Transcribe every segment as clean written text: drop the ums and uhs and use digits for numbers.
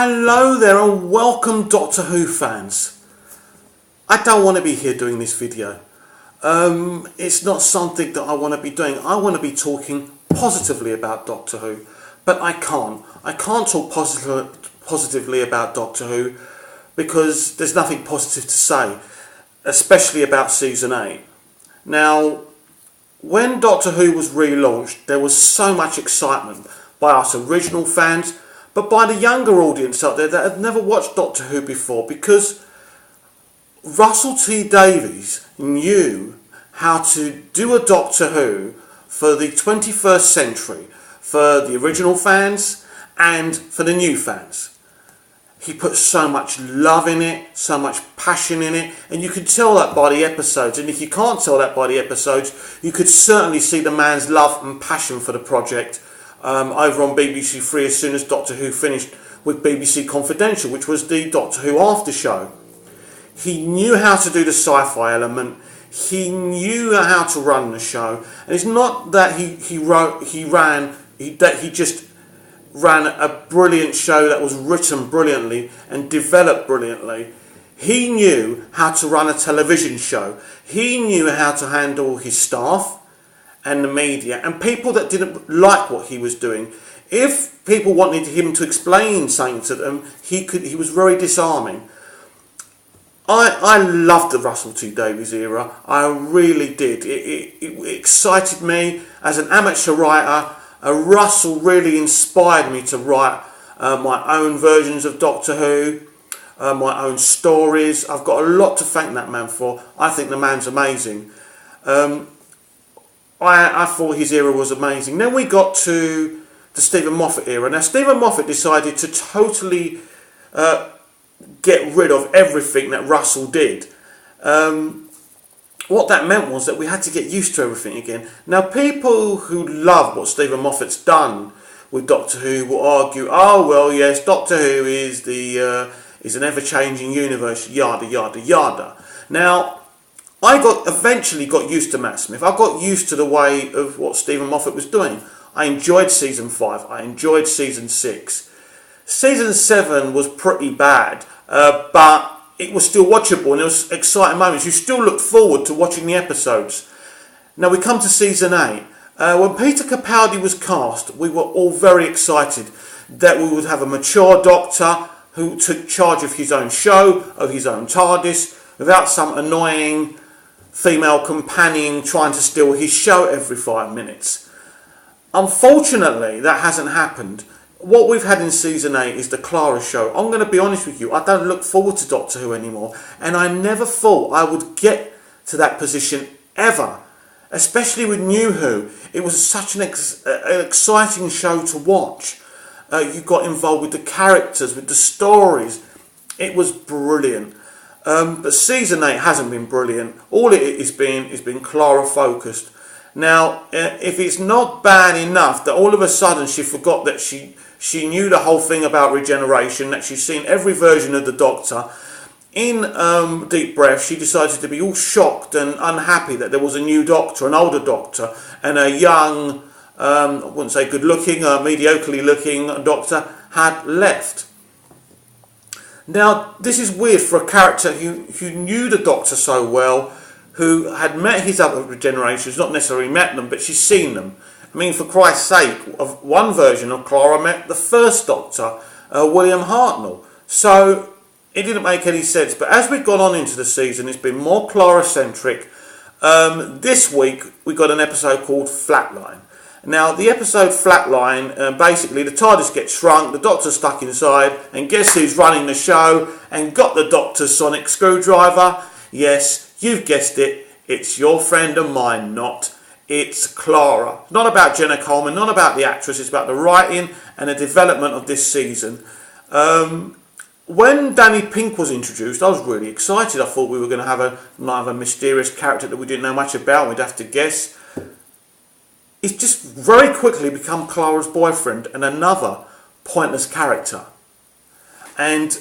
Hello there and welcome Doctor Who fans. I don't want to be here doing this video. It's not something that I want to be doing. I want to be talking positively about Doctor Who, but I can't. I can't talk positively about Doctor Who because there's nothing positive to say, especially about Season 8. Now, when Doctor Who was relaunched, there was so much excitement by us original fans, but by the younger audience out there that had never watched Doctor Who before, because Russell T Davies knew how to do a Doctor Who for the 21st century, for the original fans and for the new fans. He put so much love in it, so much passion in it, and you could tell that by the episodes. And if you can't tell that by the episodes, you could certainly see the man's love and passion for the project over on BBC Three as soon as Doctor Who finished with BBC Confidential, which was the Doctor Who after show. He knew how to do the sci-fi element. He knew how to run the show, and it's not that he just ran a brilliant show that was written brilliantly and developed brilliantly. He knew how to run a television show. He knew how to handle his staff and the media and people that didn't like what he was doing. If people wanted him to explain something to them, he was very disarming. I loved the Russell T Davies era. I really did. It excited me as an amateur writer. Russell really inspired me to write my own versions of Doctor Who, my own stories. I've got a lot to thank that man for. I think the man's amazing. I thought his era was amazing. Then we got to the Stephen Moffat era. Now, Stephen Moffat decided to totally get rid of everything that Russell did. What that meant was that we had to get used to everything again. Now, people who love what Stephen Moffat's done with Doctor Who will argue, oh, well, yes, Doctor Who is an ever-changing universe, yada, yada, yada. Now, I eventually got used to Matt Smith. I got used to the way of what Stephen Moffat was doing. I enjoyed Season 5. I enjoyed Season 6. Season 7 was pretty bad, but it was still watchable and there was exciting moments. You still looked forward to watching the episodes. Now we come to Season 8. When Peter Capaldi was cast, we were all very excited that we would have a mature Doctor who took charge of his own show, of his own TARDIS, without some annoying female companion trying to steal his show every 5 minutes. Unfortunately, that hasn't happened. What we've had in Season 8 is the Clara show. I'm going to be honest with you, I don't look forward to Doctor Who anymore, and I never thought I would get to that position ever, especially with New Who. It was such an exciting show to watch. You got involved with the characters, with the stories. It was brilliant. But Season 8 hasn't been brilliant. All it has been Clara focused. Now, if it's not bad enough that all of a sudden she forgot that she knew the whole thing about regeneration, that she's seen every version of the Doctor, in Deep Breath she decided to be all shocked and unhappy that there was a new Doctor, an older Doctor, and a young, I wouldn't say good looking, mediocrely looking Doctor had left. Now, this is weird for a character who knew the Doctor so well, who had met his other regenerations, not necessarily met them, but she's seen them. I mean, for Christ's sake, of one version of Clara met the first Doctor, William Hartnell. So, it didn't make any sense. But as we've gone on into the season, it's been more Clara-centric. This week, we got an episode called Flatline. Now, the episode Flatline, basically the TARDIS gets shrunk, the Doctor's stuck inside, and guess who's running the show and got the Doctor's sonic screwdriver? Yes, you've guessed it, it's your friend and mine, it's Clara. It's not about Jenna Coleman, not about the actress, it's about the writing and the development of this season. When Danny Pink was introduced, I was really excited. I thought we were going to have a mysterious character that we didn't know much about, we'd have to guess. It's just very quickly become Clara's boyfriend and another pointless character. And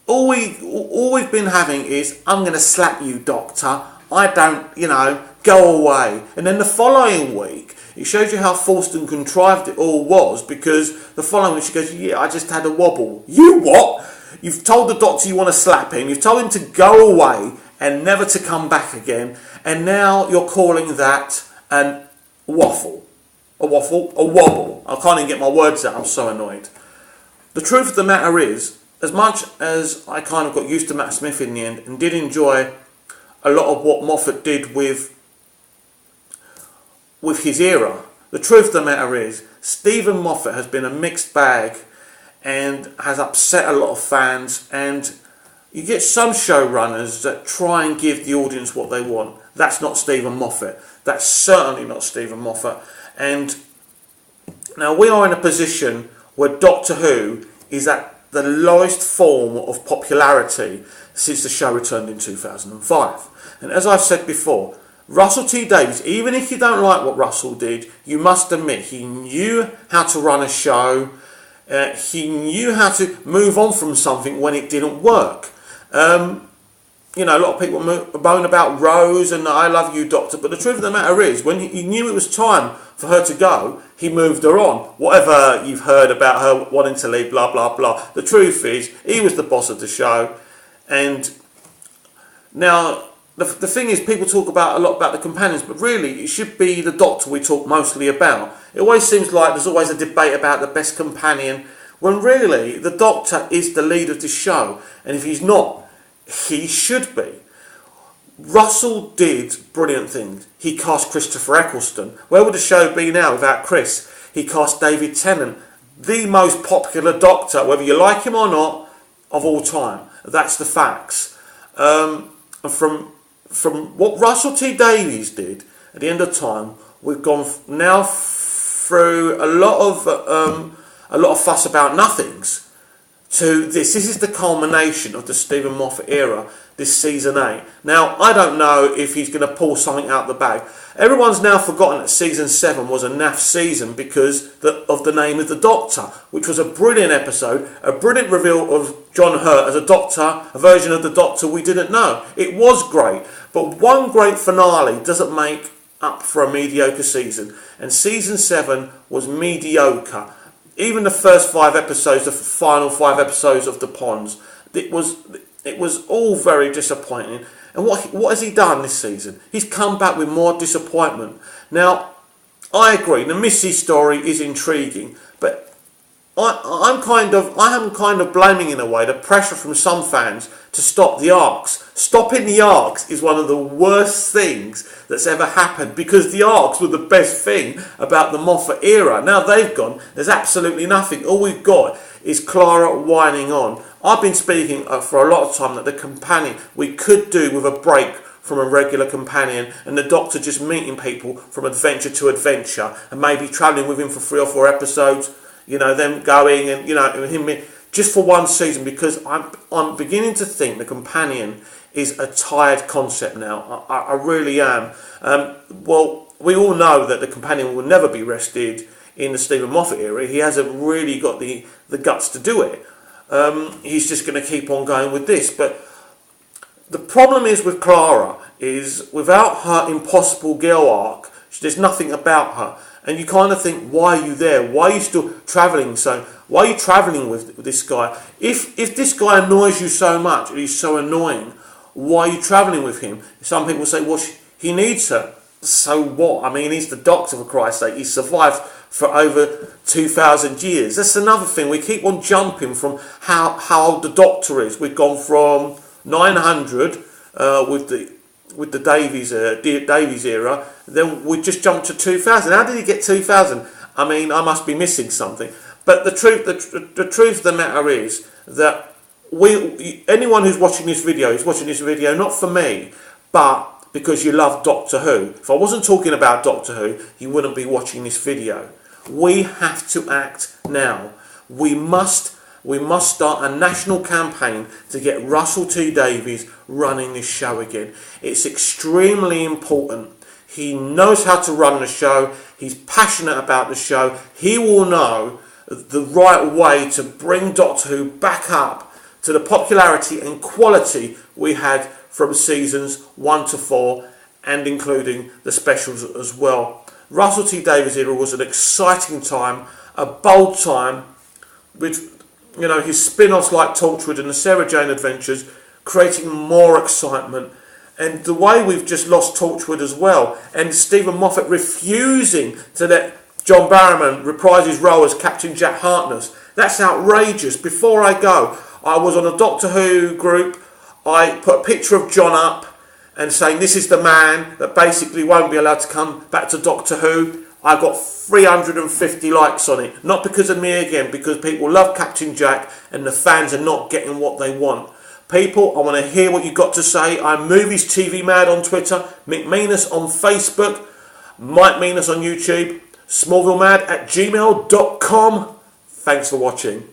all we've been having is, I'm going to slap you, Doctor. I don't, go away. And then the following week, It shows you how forced and contrived it all was, because the following week she goes, yeah, I just had a wobble. You what? You've told the doctor you want to slap him, you've told him to go away and never to come back again, and now you're calling that an waffle. A waffle? A wobble. I can't even get my words out, I'm so annoyed. The truth of the matter is, as much as I kind of got used to Matt Smith in the end and did enjoy a lot of what Moffat did with his era, the truth of the matter is Stephen Moffat has been a mixed bag and has upset a lot of fans, and you get some showrunners that try and give the audience what they want. That's not Stephen Moffat. That's certainly not Stephen Moffat. And now we are in a position where Doctor Who is at the lowest form of popularity since the show returned in 2005. And as I've said before, Russell T Davies, even if you don't like what Russell did, you must admit he knew how to run a show. He knew how to move on from something when it didn't work. You know, a lot of people moan about Rose and I love you, Doctor, but the truth of the matter is, when he knew it was time for her to go, he moved her on. Whatever you've heard about her wanting to leave, blah, blah, blah, the truth is, he was the boss of the show. And now, the thing is, people talk a lot about the companions, but really, it should be the Doctor we talk mostly about. It always seems like there's always a debate about the best companion, when really, the Doctor is the lead of the show. And if he's not, he should be. Russell did brilliant things. He cast Christopher Eccleston. Where would the show be now without Chris? He cast David Tennant, the most popular Doctor, whether you like him or not, of all time. That's the facts. From what Russell T Davies did at the end of time, we've gone now through a lot of fuss about nothings to this. This is the culmination of the Stephen Moffat era, this season 8. Now, I don't know if he's going to pull something out the bag. Everyone's now forgotten that season 7 was a naff season because of the name of the Doctor, which was a brilliant episode, a brilliant reveal of John Hurt as a Doctor, a version of the Doctor we didn't know. It was great, but one great finale doesn't make up for a mediocre season, and season 7 was mediocre. Even the first 5 episodes, the final 5 episodes of The Ponds, it was all very disappointing. And what has he done this season? He's come back with more disappointment. Now, I agree, the Missy story is intriguing, but I'm kind of blaming in a way the pressure from some fans to stop the arcs. Stopping the arcs is one of the worst things that's ever happened, because the arcs were the best thing about the Moffat era. Now they've gone, there's absolutely nothing. All we've got is Clara whining on. I've been speaking for a lot of time that the companion, we could do with a break from a regular companion and the Doctor just meeting people from adventure to adventure and maybe travelling with him for 3 or 4 episodes, you know, them going and, you know, him just for one season, because I'm beginning to think the companion is a tired concept now. I really am. Well, we all know that the companion will never be rested in the Stephen Moffat era. He hasn't really got the guts to do it. He's just going to keep on going with this. But the problem is with Clara is without her impossible girl arc, there's nothing about her. And you kind of think, why are you there? Why are you still travelling? Why are you travelling with this guy? If this guy annoys you so much, and he's so annoying, why are you travelling with him? Some people say, well, he needs her. So what? I mean, he's the Doctor, for Christ's sake. He survived for over 2,000 years. That's another thing. We keep on jumping from how old the Doctor is. We've gone from 900 with the Davies era. Then we just jumped to 2,000. How did he get 2,000? I mean, I must be missing something. But the truth of the matter is that anyone who's watching this video is watching this video not for me, but because you love Doctor Who. If I wasn't talking about Doctor Who, you wouldn't be watching this video. We have to act now. We must start a national campaign to get Russell T Davies running this show again. It's extremely important. He knows how to run the show. He's passionate about the show. He will know the right way to bring Doctor Who back up to the popularity and quality we had from seasons 1 to 4, and including the specials as well. Russell T Davies era was an exciting time, a bold time, with, you know, his spin-offs like Torchwood and the Sarah Jane Adventures creating more excitement. And the way we've just lost Torchwood as well, and Stephen Moffat refusing to let John Barrowman reprise his role as Captain Jack Harkness. That's outrageous. Before I go, I was on a Doctor Who group. I put a picture of John up and saying this is the man that basically won't be allowed to come back to Doctor Who. I got 350 likes on it. Not because of me again, because people love Captain Jack and the fans are not getting what they want. People, I want to hear what you've got to say. I'm Movies TV Mad on Twitter, Mick Meanus on Facebook, Mike Meanus on YouTube, SmallvilleMad@gmail.com. Thanks for watching.